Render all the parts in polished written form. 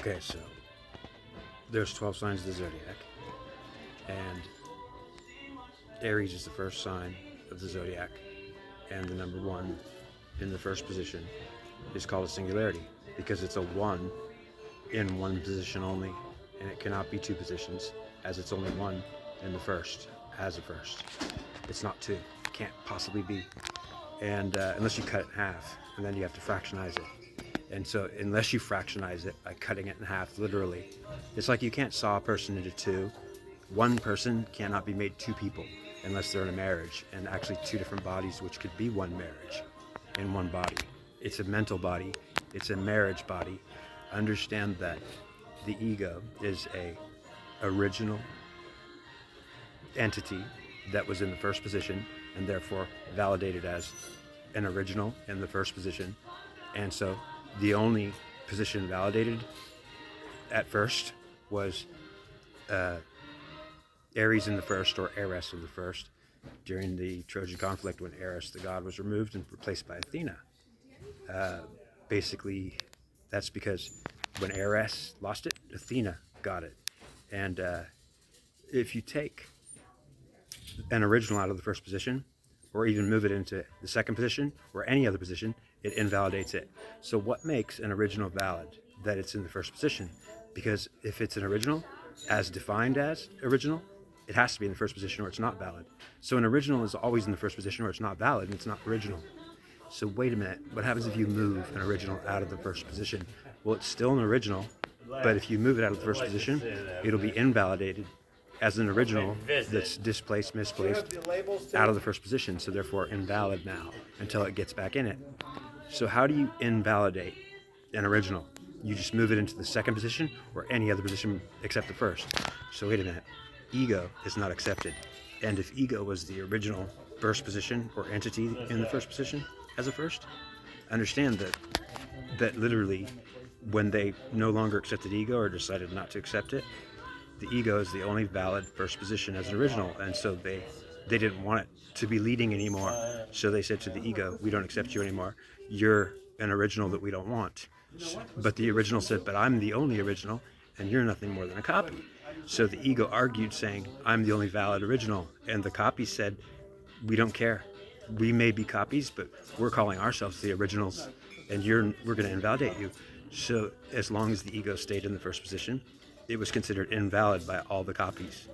Okay, so there's 12 signs of the zodiac, and Aries is the first sign of the zodiac, and the number one in the first position is called a singularity because it's a one in one position only, and it cannot be two positions as it's only one in the first as a first. It's not two. It can't possibly be. And unless you cut it in half, and then you have to fractionize it. And so unless you fractionize it by cutting it in half, literally, it's like you can't saw a person into two. One person cannot be made two people unless they're in a marriage, and actually two different bodies, which could be one marriage in one body. It's a mental body. It's a marriage body. Understand that the ego is a original entity that was in the first position and therefore validated as an original in the first position. And so the only position validated at first was Aries in the first, or Eris in the first, during the Trojan conflict when Eris, the god, was removed and replaced by Athena. Basically, that's because when Eris lost it, Athena got it. And if you take an original out of the first position, or even move it into the second position or any other position, it invalidates it. So what makes an original valid? That it's in the first position. Because if it's an original, as defined as original, it has to be in the first position or it's not valid. So an original is always in the first position or it's not valid and it's not original. So wait a minute, what happens if you move an original out of the first position? Well, it's still an original, but if you move it out of the first position, it'll be invalidated as an original that's displaced, misplaced, out of the first position, so therefore invalid now until it gets back in it. So how do you invalidate an original? You just move it into the second position or any other position except the first. So wait a minute, ego is not accepted. And if ego was the original first position or entity in the first position as a first, understand that literally when they no longer accepted ego or decided not to accept it, the ego is the only valid first position as an original, and so they didn't want it to be leading anymore. So they said to the ego, we don't accept you anymore. You're an original that we don't want. But the original said, but I'm the only original, and you're nothing more than a copy. So the ego argued, saying, I'm the only valid original. And the copy said, we don't care. We may be copies, but we're calling ourselves the originals, and we're going to invalidate you. So as long as the ego stayed in the first position, it was considered invalid by all the copies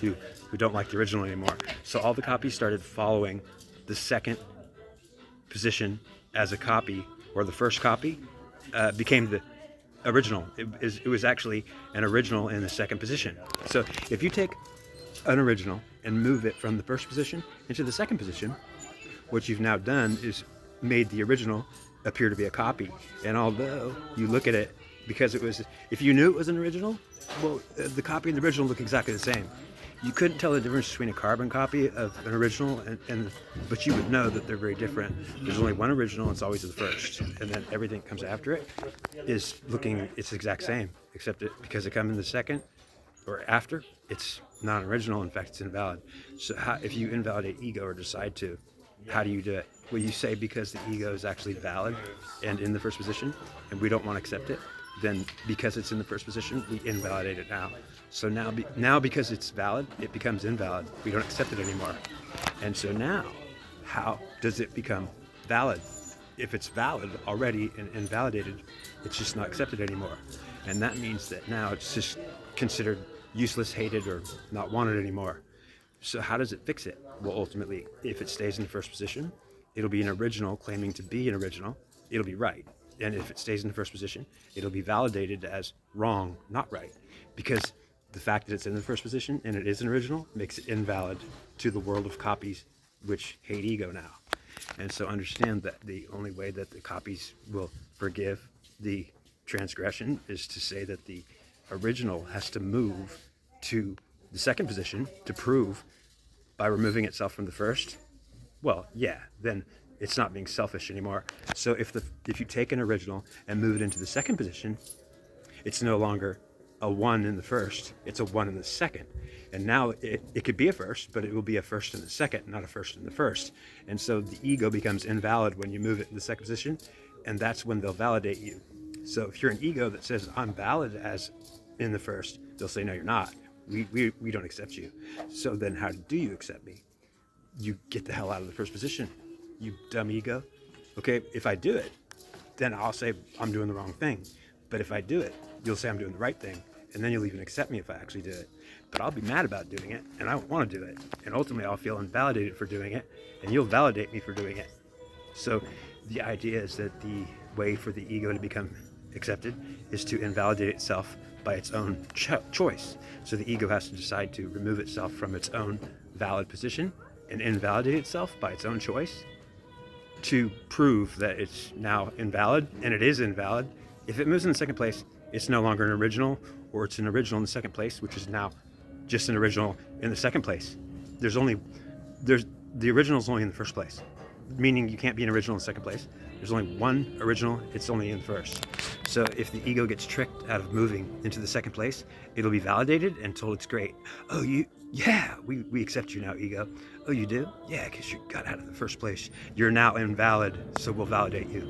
who don't like the original anymore. So all the copies started following the second position as a copy, or the first copy became the original. It was actually an original in the second position. So if you take an original and move it from the first position into the second position, what you've now done is made the original appear to be a copy. And although you look at it, because if you knew it was an original, well, the copy and the original look exactly the same. You couldn't tell the difference between a carbon copy of an original, but you would know that they're very different. There's only one original, it's always the first. And then everything that comes after it it's the exact same, except because it comes in the second or after, it's not an original. In fact, it's invalid. So if you invalidate ego or decide to, how do you do it? Well, you say because the ego is actually valid and in the first position, and we don't want to accept it, then because it's in the first position, we invalidate it now. So now because it's valid, it becomes invalid. We don't accept it anymore. And so now, how does it become valid? If it's valid already and invalidated, it's just not accepted anymore. And that means that now it's just considered useless, hated, or not wanted anymore. So how does it fix it? Well, ultimately, if it stays in the first position, it'll be an original claiming to be an original. It'll be right. And if it stays in the first position, it'll be validated as wrong, not right. Because the fact that it's in the first position and it is an original makes it invalid to the world of copies, which hate ego now. And so understand that the only way that the copies will forgive the transgression is to say that the original has to move to the second position to prove by removing itself from the first. Well, yeah, then it's not being selfish anymore. So if you take an original and move it into the second position, it's no longer a one in the first, it's a one in the second. And now it could be a first, but it will be a first in the second, not a first in the first. And so the ego becomes invalid when you move it in the second position, and that's when they'll validate you. So if you're an ego that says I'm valid as in the first, they'll say no, you're not. We don't accept you. So then how do you accept me? You get the hell out of the first position, you dumb ego. Okay, if I do it, then I'll say I'm doing the wrong thing. But if I do it, you'll say I'm doing the right thing. And then you'll even accept me if I actually do it. But I'll be mad about doing it, and I won't want to do it. And ultimately, I'll feel invalidated for doing it, and you'll validate me for doing it. So the idea is that the way for the ego to become accepted is to invalidate itself by its own choice. So the ego has to decide to remove itself from its own valid position and invalidate itself by its own choice to prove that it's now invalid, and it is invalid. If it moves in the second place, it's no longer an original, or it's an original in the second place, which is now just an original in the second place. The original is only in the first place, meaning you can't be an original in the second place. There's only one original, it's only in the first. So if the ego gets tricked out of moving into the second place, it'll be validated and told it's great. Oh, we accept you now, ego. Oh, you do? Yeah, because you got out of the first place. You're now invalid, so we'll validate you.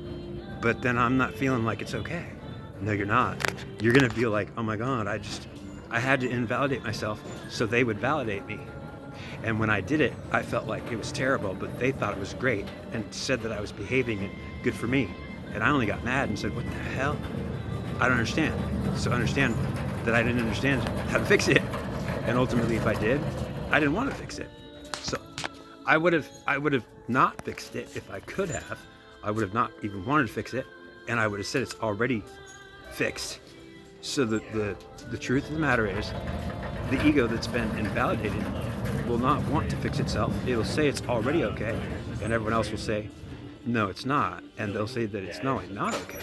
But then I'm not feeling like it's okay. No, you're not. You're gonna feel like, oh my God, I had to invalidate myself so they would validate me. And when I did it, I felt like it was terrible, but they thought it was great and said that I was behaving and good for me. And I only got mad and said, what the hell? I don't understand. So understand that I didn't understand how to fix it. And ultimately, if I did, I didn't want to fix it. So I would have not fixed it if I could have. I would have not even wanted to fix it. And I would have said it's already fixed. So the truth of the matter is, the ego that's been invalidated will not want to fix itself. It'll say it's already okay, and everyone else will say, no, it's not. And they'll say that it's not okay.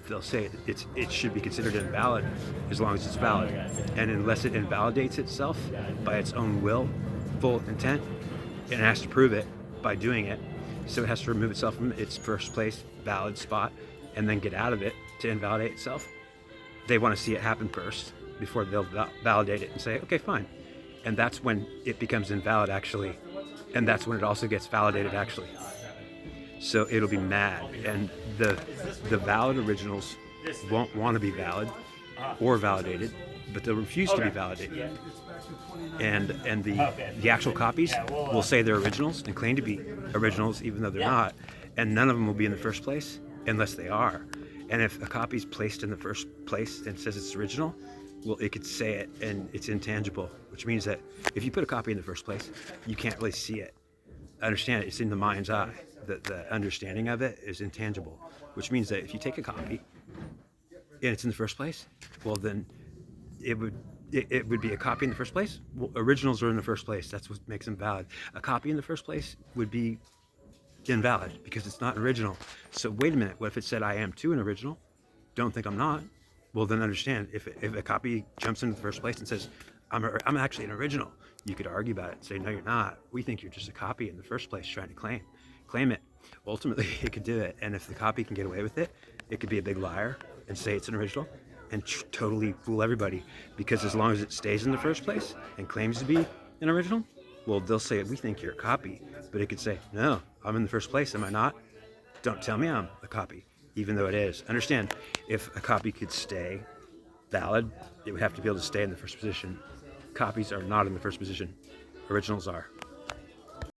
They'll say it should be considered invalid as long as it's valid. And unless it invalidates itself by its own will, full intent, it has to prove it by doing it. So it has to remove itself from its first place valid spot and then get out of it to invalidate itself. They want to see it happen first before they'll validate it and say, okay, fine. And that's when it becomes invalid, actually. And that's when it also gets validated, actually. So it'll be mad. And the valid originals won't want to be valid or validated, but they'll refuse to be validated. And the actual copies will say they're originals and claim to be originals even though they're not. And none of them will be in the first place unless they are. And if a copy is placed in the first place and says it's original, well, it could say it and it's intangible, which means that if you put a copy in the first place, you can't really see it. Understand it, it's in the mind's eye. The understanding of it is intangible, which means that if you take a copy and it's in the first place, well, then it would be a copy in the first place. Well, originals are in the first place. That's what makes them valid. A copy in the first place would be invalid because it's not original. So wait a minute, what if it said I am too an original? Don't think I'm not. Well, then understand, if a copy jumps into the first place and says I'm actually an original, you could argue about it and say, no, you're not. We think you're just a copy in the first place trying to claim it. Ultimately, it could do it. And if the copy can get away with it, it could be a big liar and say it's an original and totally fool everybody, because as long as it stays in the first place and claims to be an original, well, they'll say, we think you're a copy. But it could say, no, I'm in the first place, am I not? Don't tell me I'm a copy, even though it is. Understand, if a copy could stay valid, it would have to be able to stay in the first position. Copies are not in the first position. Originals are.